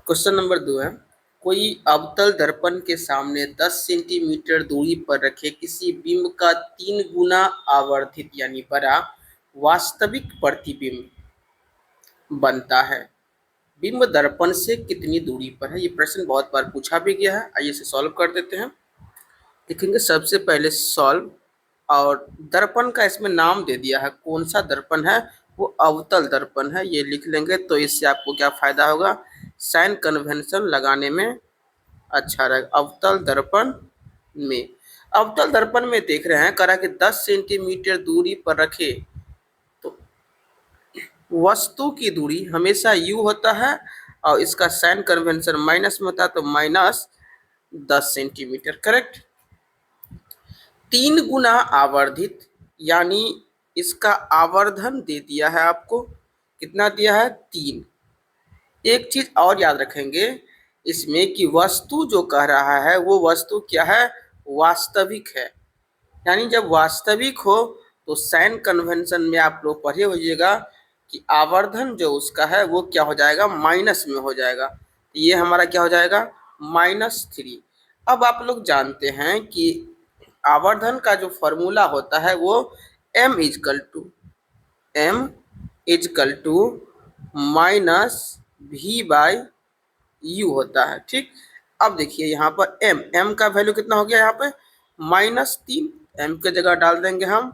Question number 2 है, कोई अवतल दर्पण के सामने 10 सेंटीमीटर दूरी पर रखे किसी बिंब का 3 गुना आवर्धित यानी बड़ा वास्तविक प्रतिबिंब बनता है। बिंब दर्पण से कितनी दूरी पर है? ये प्रश्न बहुत बार पूछा भी गया है। आइए इसे सॉल्व कर देते हैं। लिखेंगे सबसे पहले सॉल्व, और दर्पण का इसमें नाम दे दिया है। कौन सा दर्पण है? वो अवतल दर्पण है, ये लिख लेंगे। तो इससे आपको क्या फायदा होगा? साइन कन्वेंशन लगाने में अच्छा रहेगा। अवतल दर्पण में, अवतल दर्पण में देख रहे हैं करा कि 10 सेंटीमीटर दूरी पर रखे, तो वस्तु की दूरी हमेशा u होता है और इसका साइन कन्वेंशन माइनस में होता है, तो -10 सेंटीमीटर। करेक्ट। 3 गुना आवर्धित यानी इसका आवर्धन दे दिया है आपको। कितना दिया है? 3। एक चीज और याद रखेंगे इसमें कि वस्तु जो कह रहा है वो वस्तु क्या है? वास्तविक है। यानी जब वास्तविक हो तो साइन कन्वेंशन में आप लोग पढ़े होइएगा कि आवर्धन जो उसका है वो क्या हो जाएगा? माइनस में हो जाएगा। ये हमारा क्या हो जाएगा? -3। अब आप लोग जानते हैं कि आवर्धन का जो फॉर्मूला होता है वो m इजकल टू -v/u होता है। ठीक। अब देखिए यहाँ पर m का वैल्यू कितना हो गया? यहाँ पे -3, m के जगह डाल देंगे हम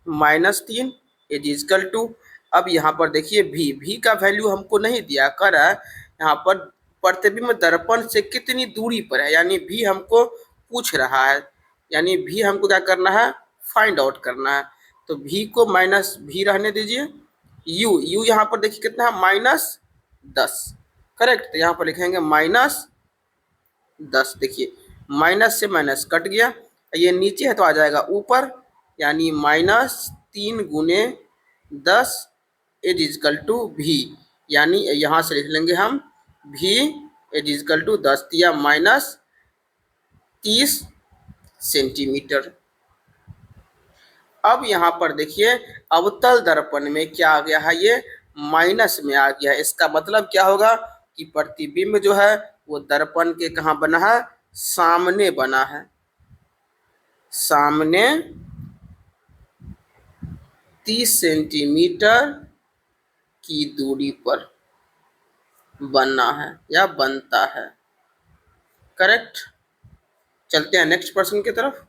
-3 इजकल टू। अब यहाँ पर देखिए v का वैल्यू हमको नहीं दिया कर है। यहाँ पर प्रतिबिंब दर्पण से कितनी दूरी पर है, यानी v हमको पूछ रहा है, यानी v हमको क्या करना है? फाइंड आउट करना है। तो v को -v रहने दीजिए। u यहाँ पर देखिए कितना है? -10। करेक्ट। तो यहाँ पर लिखेंगे -10। देखिए माइनस से माइनस कट गया, ये नीचे है तो आ जाएगा ऊपर, यानी -3 गुने 10 इजकल टू v। यानी यहाँ से लिख लेंगे हम v इजकल टू 10 दिया -30 सेंटीमीटर। अब यहाँ पर देखिए अवतल दर्पण में क्या आ गया है? ये माइनस में आ गया है। इसका मतलब क्या होगा कि प्रतिबिंब जो है वो दर्पण के कहाँ बना है? सामने बना है। सामने 30 सेंटीमीटर की दूरी पर बना है या बनता है। करेक्ट। चलते हैं नेक्स्ट प्रश्न की तरफ।